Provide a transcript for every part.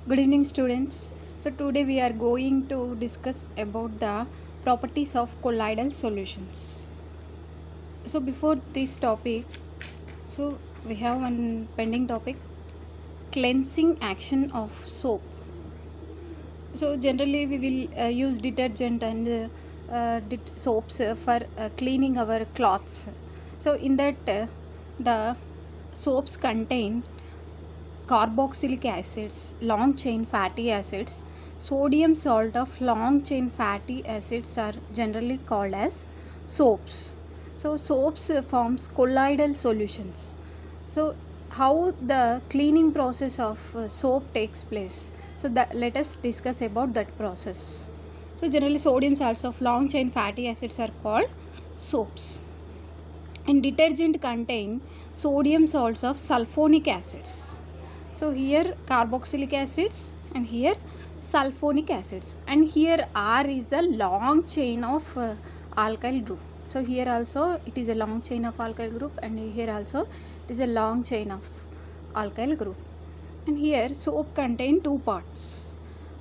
Good evening, students. So today we are going to discuss about the properties of colloidal solutions. So before this topic, so we have one pending topic: cleansing action of soap. So generally we will use detergent and soaps for cleaning our cloths. So in that the soaps contain carboxylic acids, long chain fatty acids. Sodium salt of long chain fatty acids are generally called as soaps. So soaps forms colloidal solutions. So how the cleaning process of soap takes place. So that let us discuss about that process. So generally sodium salts of long chain fatty acids are called soaps. And detergent contain sodium salts of sulfonic acids. So here carboxylic acids and here sulfonic acids, and here R is a long chain of alkyl group. So here also it is a long chain of alkyl group, and here also it is a long chain of alkyl group. And here soap contain two parts,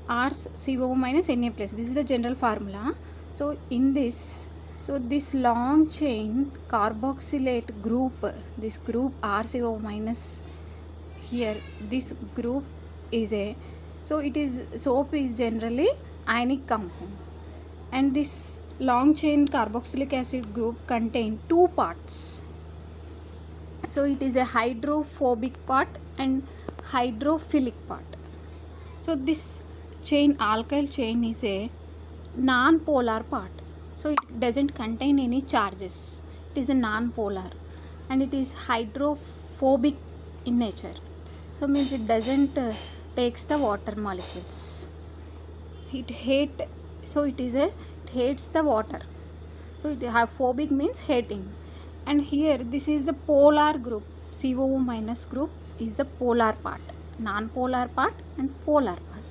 R's CO minus Na plus. This is the general formula. So in this, so this long chain carboxylate group, this group RCO minus, here this group is a, so it is soap is generally ionic compound, and this long chain carboxylic acid group contain two parts. So it is a hydrophobic part and hydrophilic part. So this chain, alkyl chain, is a non-polar part. So it doesn't contain any charges. It is a non-polar and it is hydrophobic in nature. So means it doesn't takes the water molecules. It hates the water. So it have phobic means hating. And here this is the polar group. COO minus group is the polar part, non-polar part and polar part.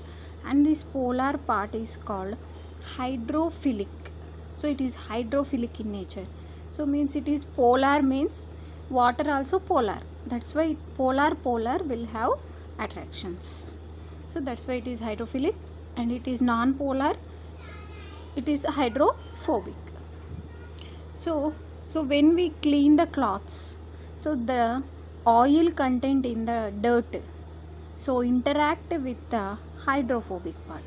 And this polar part is called hydrophilic. So it is hydrophilic in nature. So means it is polar means water also polar. That's why polar will have attractions. So that's why it is hydrophilic, and it is non-polar, it is hydrophobic. So when we clean the cloths, so the oil content in the dirt so interact with the hydrophobic part.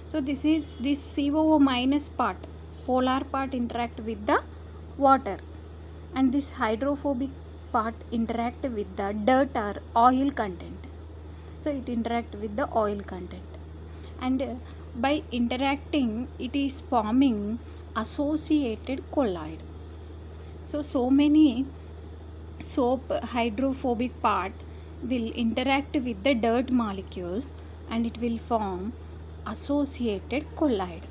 So this COO minus part, polar part, interact with the water, and this hydrophobic part interact with the dirt or oil content. So it interact with the oil content, and by interacting it is forming associated colloid. So many soap hydrophobic part will interact with the dirt molecule and it will form associated colloid.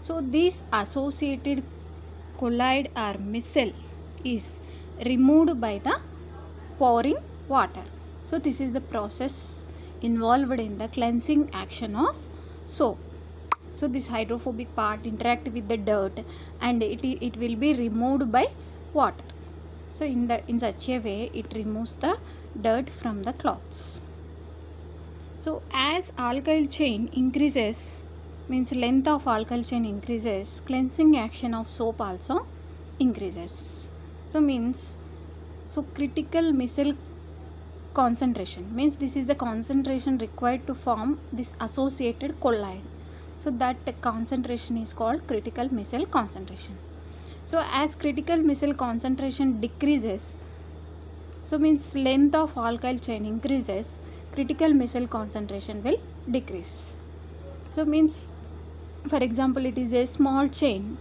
So this associated colloid or micelle is removed by the pouring water. So this is the process involved in the cleansing action of soap. So this hydrophobic part interact with the dirt and it will be removed by water. So in such a way it removes the dirt from the cloths. So as alkyl chain increases, means length of alkyl chain increases, cleansing action of soap also increases. So means, so critical micelle concentration means this is the concentration required to form this associated colloid. So that concentration is called critical micelle concentration. So as critical micelle concentration decreases, so means length of alkyl chain increases, critical micelle concentration will decrease. So means, for example, it is a small chain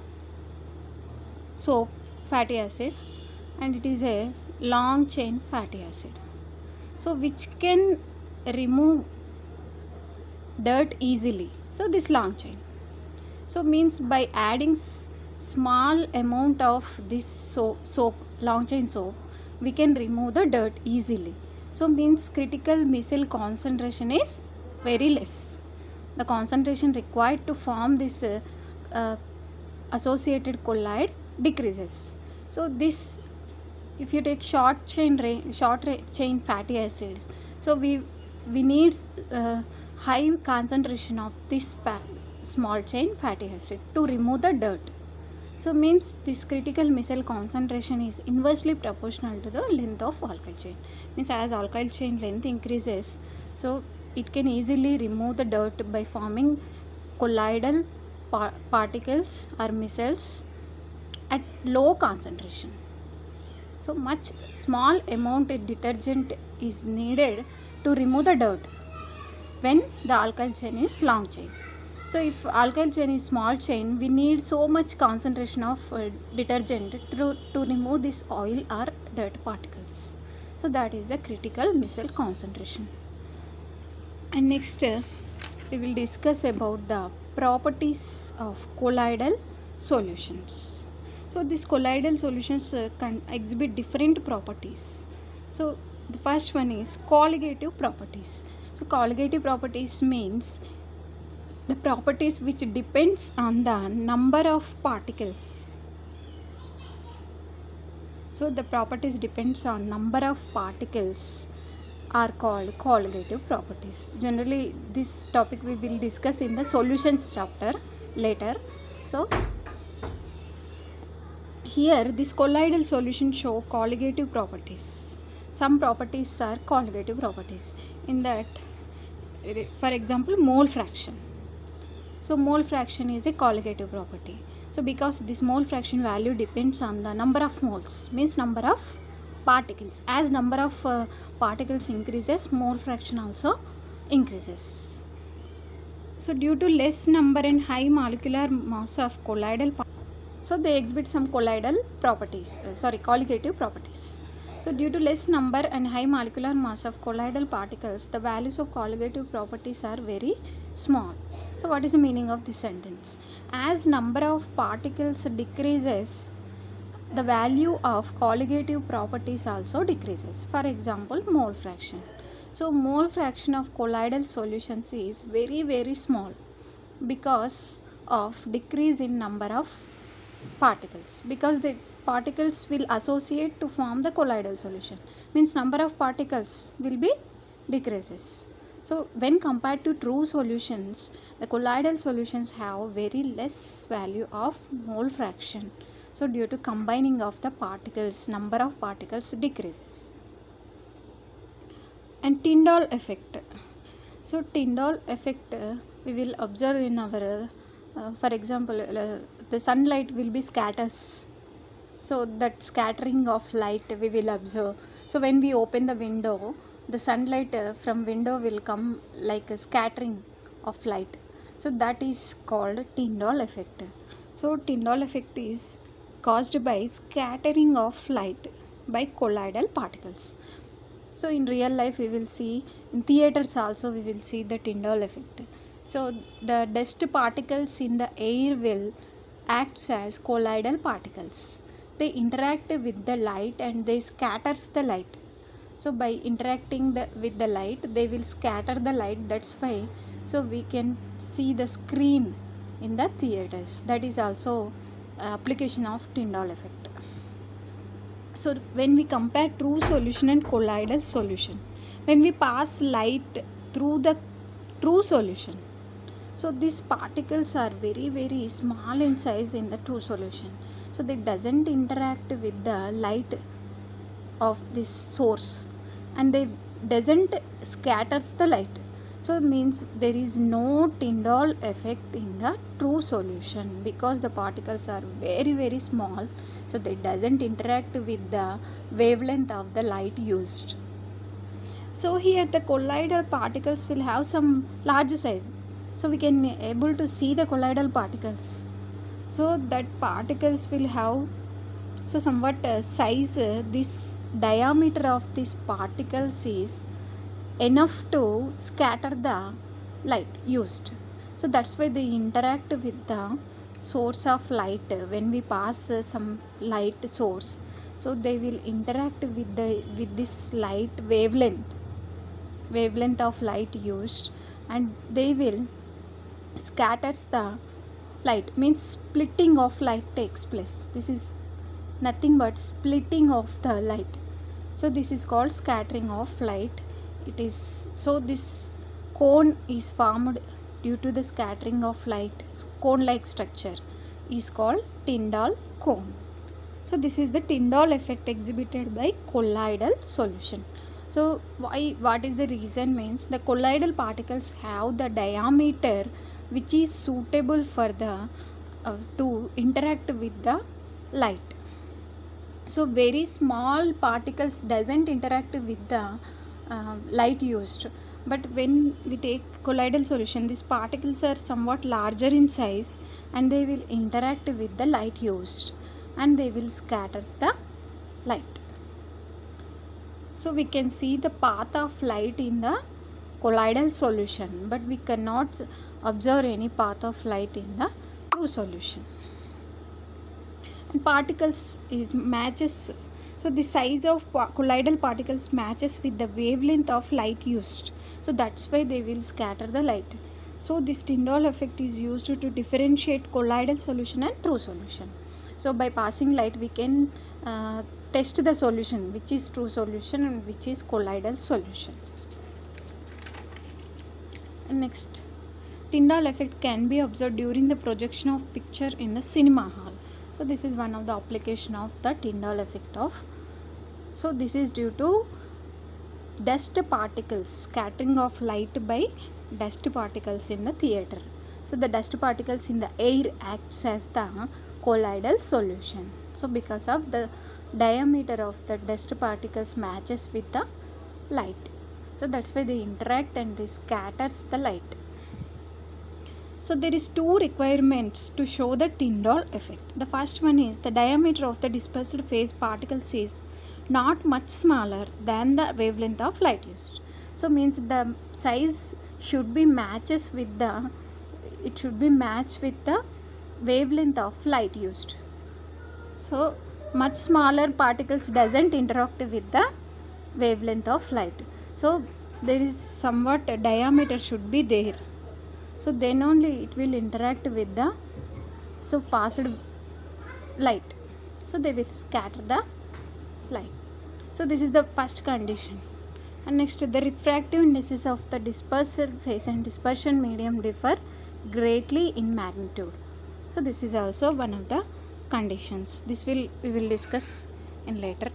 soap fatty acid and it is a long chain fatty acid, so which can remove dirt easily. So this long chain, so means by adding small amount of this soap, long chain soap, we can remove the dirt easily. So means critical micelle concentration is very less. The concentration required to form this associated colloid decreases. So this, if you take short chain fatty acids, so we we need high concentration of this small chain fatty acid to remove the dirt. So means this critical micelle concentration is inversely proportional to the length of alkyl chain. Means as alkyl chain length increases, so it can easily remove the dirt by forming colloidal particles or micelles at low concentration. So much small amount of detergent is needed to remove the dirt when the alkyl chain is long chain. So if alkyl chain is small chain, we need so much concentration of detergent to remove this oil or dirt particles. So that is the critical micelle concentration. And next we will discuss about the properties of colloidal solutions. So these colloidal solutions can exhibit different properties. So the first one is colligative properties. So colligative properties means the properties which depends on the number of particles. So the properties depends on number of particles are called colligative properties. Generally this topic we will discuss in the solutions chapter later. So here this colloidal solution show colligative properties. Some properties are colligative properties. In that, for example, mole fraction. So mole fraction is a colligative property. So because this mole fraction value depends on the number of moles, means number of particles. As number of particles increases, mole fraction also increases. So due to less number and high molecular mass of colloidal so they exhibit some colloidal properties, colligative properties. So due to less number and high molecular mass of colloidal particles, the values of colligative properties are very small. So what is the meaning of this sentence? As number of particles decreases, the value of colligative properties also decreases. For example, mole fraction. So mole fraction of colloidal solutions is very small because of decrease in number of particles, because the particles will associate to form the colloidal solution, means number of particles will be decreases. So when compared to true solutions, the colloidal solutions have very less value of mole fraction. So due to combining of the particles, number of particles decreases. And Tyndall effect. So Tyndall effect we will observe in our for example, the sunlight will be scatters. So that scattering of light we will observe. So when we open the window, the sunlight from window will come like a scattering of light. So that is called Tyndall effect. So Tyndall effect is caused by scattering of light by colloidal particles. So in real life we will see, in theaters also we will see the Tyndall effect. So the dust particles in the air will act as colloidal particles. They interact with the light and they scatters the light. So by interacting with the light, they will scatter the light. That's why so we can see the screen in the theaters. That is also application of Tyndall effect. So when we compare true solution and colloidal solution, when we pass light through the true solution, so these particles are very small in size in the true solution. So they doesn't interact with the light of this source and they doesn't scatters the light. So it means there is no Tyndall effect in the true solution because the particles are very small. So they doesn't interact with the wavelength of the light used. So here the colloidal particles will have some large size. So we can able to see the colloidal particles. So that particles will have so somewhat size. This diameter of these particles is enough to scatter the light used. So that's why they interact with the source of light when we pass some light source. So they will interact with this light wavelength of light used, and they will scatters the light, means splitting of light takes place. This is nothing but splitting of the light. So this is called scattering of light it is, so this cone is formed due to the scattering of light. Cone like structure is called Tyndall cone. So this is the Tyndall effect exhibited by colloidal solution. So what is the reason means the colloidal particles have the diameter which is suitable for the to interact with the light. So very small particles doesn't interact with the light used, but when we take colloidal solution, these particles are somewhat larger in size and they will interact with the light used and they will scatter the light. So we can see the path of light in the colloidal solution, but we cannot observe any path of light in the true solution. And particles is matches, so the size of colloidal particles matches with the wavelength of light used, so that's why they will scatter the light. So this Tyndall effect is used to differentiate colloidal solution and true solution. So by passing light we can test the solution, which is true solution and which is colloidal solution. And next, Tyndall effect can be observed during the projection of picture in the cinema hall. So this is one of the application of the Tyndall effect of. So this is due to dust particles, scattering of light by dust particles in the theater. So the dust particles in the air acts as the colloidal solution. So because of the diameter of the dust particles matches with the light, so that's why they interact and they scatters the light. So there is two requirements to show the Tyndall effect. The first one is the diameter of the dispersed phase particles is not much smaller than the wavelength of light used. So means the size should be matches with the, it should be matched with the wavelength of light used. So much smaller particles doesn't interact with the wavelength of light. So there is somewhat a diameter should be there. So then only it will interact with the passed light. So they will scatter the light. So this is the first condition. And next, the refractive indices of the dispersed phase and dispersion medium differ greatly in magnitude. So this is also one of the conditions. This we will discuss in later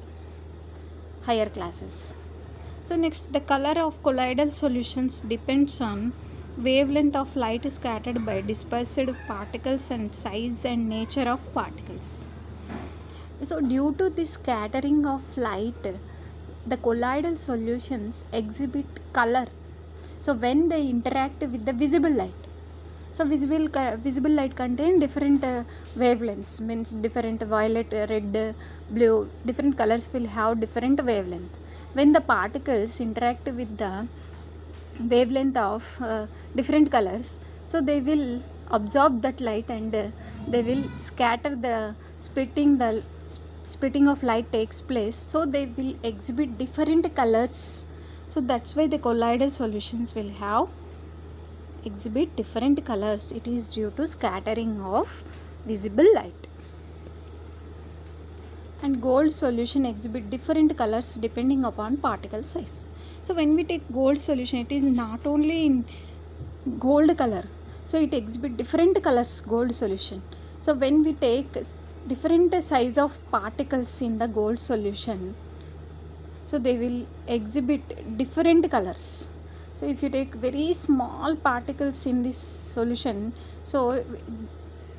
higher classes. So next, the color of colloidal solutions depends on wavelength of light scattered by dispersed particles and size and nature of particles. So due to this scattering of light, the colloidal solutions exhibit color. So when they interact with the visible light, so visible light contain different wavelengths, means different violet, red, blue, different colors will have different wavelength. When the particles interact with the wavelength of different colors, so they will absorb that light and they will scatter, the splitting of light takes place, so they will exhibit different colors. So that's why the colloidal solutions will have exhibit different colors. It is due to scattering of visible light. And gold solution exhibit different colors depending upon particle size. So when we take gold solution, it is not only in gold color, so it exhibit different colors, gold solution. So when we take different size of particles in the gold solution, so they will exhibit different colors. So if you take very small particles in this solution, so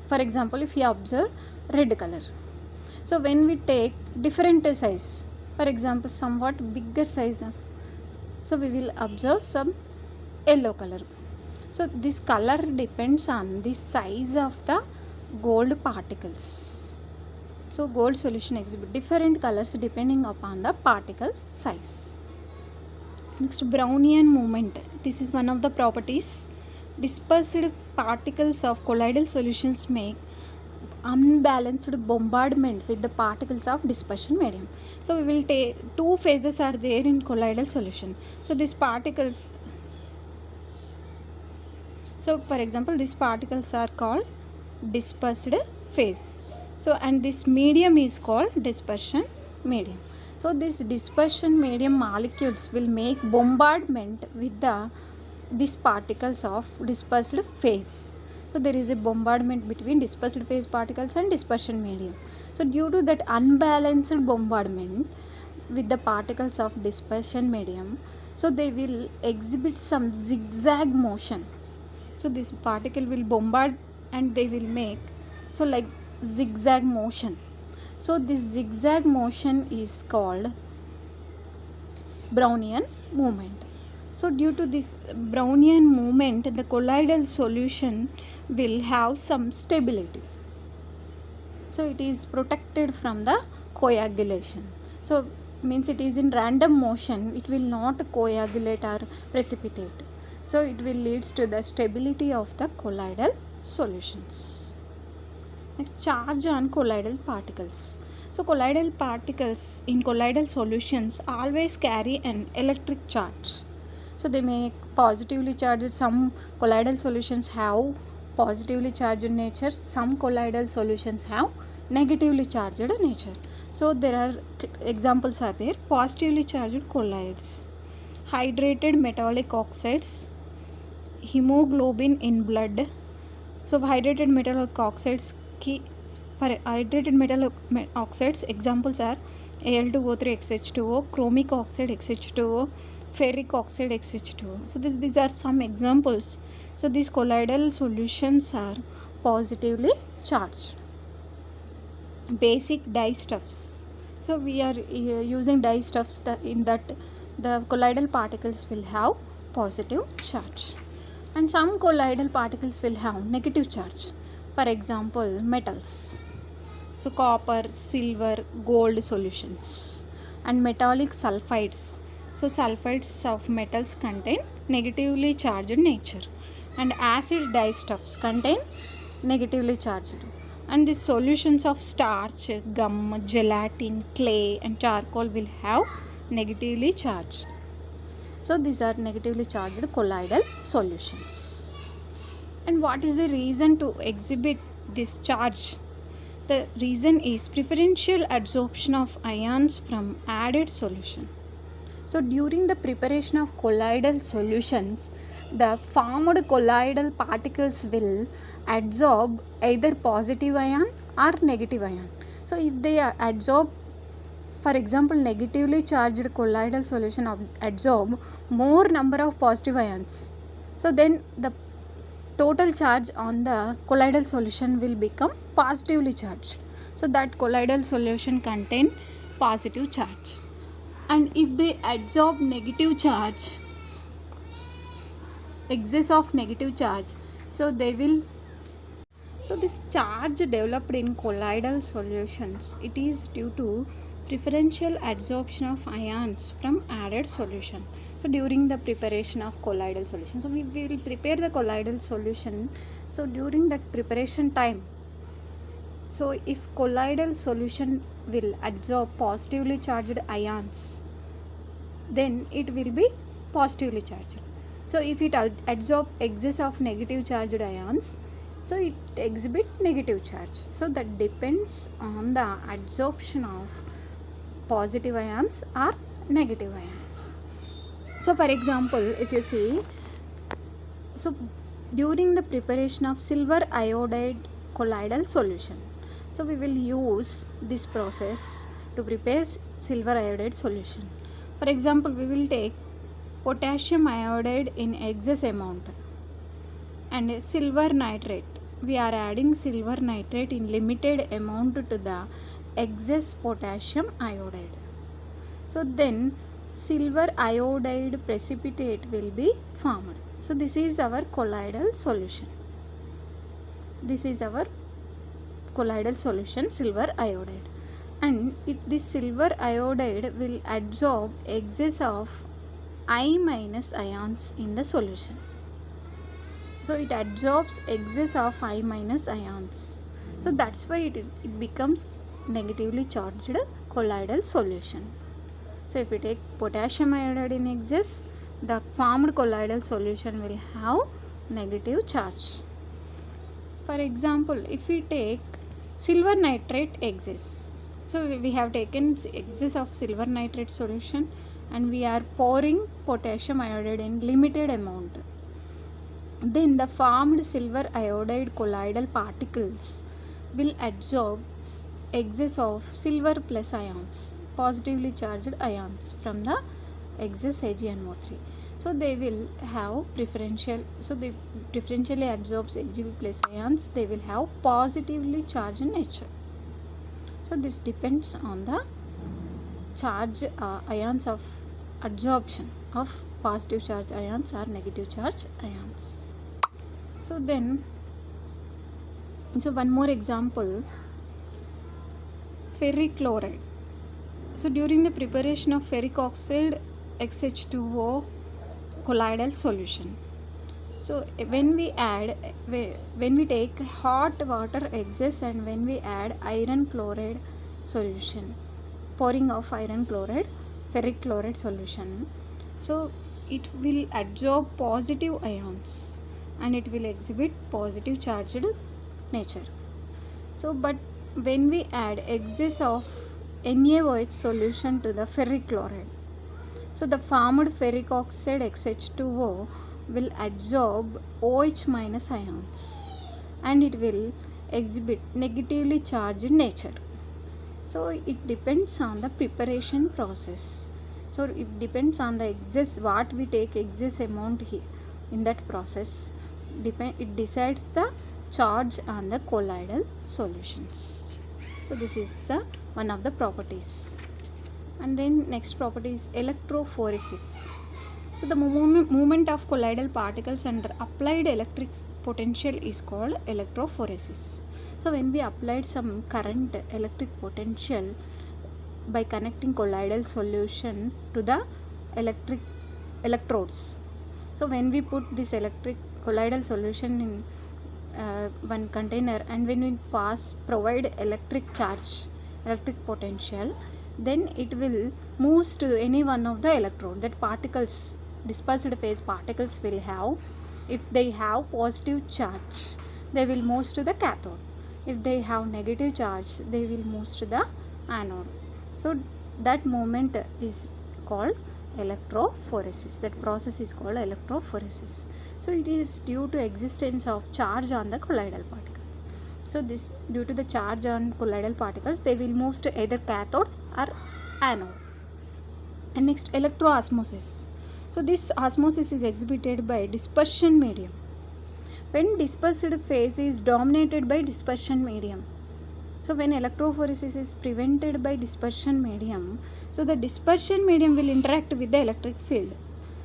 for example if you observe red color, so when we take different size, for example somewhat bigger size of, so we will observe some yellow color. So this color depends on the size of the gold particles. So gold solution exhibit different colors depending upon the particle size. Next, Brownian movement. This is one of the properties. Dispersed particles of colloidal solutions make unbalanced bombardment with the particles of dispersion medium. So we will take two phases are there in colloidal solution. So these particles, so for example these particles are called dispersed phase. So and this medium is called dispersion medium. So this dispersion medium molecules will make bombardment with these particles of dispersed phase. So there is a bombardment between dispersed phase particles and dispersion medium. So due to that unbalanced bombardment with the particles of dispersion medium, so they will exhibit some zigzag motion. So this particle will bombard and they will make so like zigzag motion. So this zigzag motion is called Brownian movement. So due to this Brownian movement, the colloidal solution will have some stability. So it is protected from the coagulation. So means it is in random motion, it will not coagulate or precipitate. So it will leads to the stability of the colloidal solutions. Next, charge on colloidal particles. So colloidal particles in colloidal solutions always carry an electric charge. So they make positively charged. Some colloidal solutions have positively charged nature, some colloidal solutions have negatively charged nature. So there are examples are there. Positively charged colloids, hydrated metallic oxides, hemoglobin in blood. So hydrated metallic oxides for hydrated metal oxides examples are Al2O3 XH2O, chromic oxide XH2O, ferric oxide XH2O. So these are some examples. So these colloidal solutions are positively charged. Basic dyestuffs. So we are using dyestuffs in that the colloidal particles will have positive charge and some colloidal particles will have negative charge. For example, metals. So copper, silver, gold solutions and metallic sulfides. So sulfides of metals contain negatively charged nature and acid dyestuffs contain negatively charged. And the solutions of starch, gum, gelatin, clay and charcoal will have negatively charged. So these are negatively charged colloidal solutions. And what is the reason to exhibit this charge? The reason is preferential adsorption of ions from added solution. So during the preparation of colloidal solutions, the formed colloidal particles will adsorb either positive ion or negative ion. So if they adsorb, for example, negatively charged colloidal solution adsorb more number of positive ions. So then the total charge on the colloidal solution will become positively charged. So that colloidal solution contain positive charge. And if they adsorb negative charge, excess of negative charge, so they will, so this charge developed in colloidal solutions, it is due to preferential adsorption of ions from added solution. So during the preparation of colloidal solution, so we will prepare the colloidal solution. So during that preparation time, so if colloidal solution will adsorb positively charged ions, then it will be positively charged. So if it adsorb excess of negative charged ions, so it exhibit negative charge. So that depends on the adsorption of positive ions or negative ions. So for example, if you see, so during the preparation of silver iodide colloidal solution, so we will use this process to prepare silver iodide solution. For example, we will take potassium iodide in excess amount and silver nitrate. We are adding silver nitrate in limited amount to the excess potassium iodide. So then silver iodide precipitate will be formed. So this is our colloidal solution. This is our colloidal solution, silver iodide. And this silver iodide will adsorb excess of I minus ions in the solution. So it adsorbs excess of I minus ions. So that's why it becomes negatively charged colloidal solution. So if we take potassium iodide in excess, the formed colloidal solution will have negative charge. For example, if we take silver nitrate excess, So we have taken excess of silver nitrate solution and we are pouring potassium iodide in limited amount. Then the formed silver iodide colloidal particles will absorb excess of silver plus ions, positively charged ions from the excess AgNO3. So they will have preferential, so they differentially absorbs Ag plus ions, they will have positively charged nature. So this depends on the charge ions of adsorption of positive charge ions or negative charge ions. So then, so one more example, ferric chloride. So during the preparation of ferric oxide XH2O colloidal solution, so when we take hot water excess and when we add iron chloride solution, pouring of iron chloride ferric chloride solution, so it will absorb positive ions and it will exhibit positive charged nature. So but when we add excess of NaOH solution to the ferric chloride, so the formed ferric oxide XH2O will absorb OH minus ions and it will exhibit negatively charged nature. So it depends on the preparation process. So it depends on the excess, what we take excess amount here in that process, it decides the charge on the colloidal solutions. So this is the one of the properties. And then next property is electrophoresis. So the movement of colloidal particles under applied electric potential is called electrophoresis. So when we applied some current electric potential by connecting colloidal solution to the electrodes. So when we put this electric colloidal solution in one container and when we provide electric charge, electric potential, then it will move to any one of the electrode. That particles, dispersed phase particles will have, if they have positive charge, they will move to the cathode. If they have negative charge, they will move to the anode. So that movement is called electrophoresis. That process is called electrophoresis. So it is due to existence of charge on the colloidal particles. So this, due to the charge on colloidal particles, they will move to either cathode or anode. And next, electroosmosis. So this osmosis is exhibited by dispersion medium. When dispersed phase is dominated by dispersion medium, so when electrophoresis is prevented by dispersion medium, so the dispersion medium will interact with the electric field.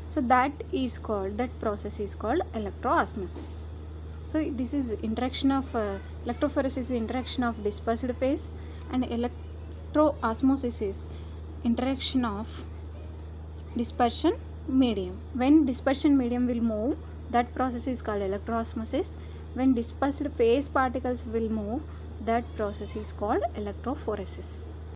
So that is called, that process is called electroosmosis. So this is interaction of electrophoresis is interaction of dispersed phase, and electroosmosis is interaction of dispersion medium. When dispersion medium will move, that process is called electroosmosis. When dispersed phase particles will move, that process is called electrophoresis.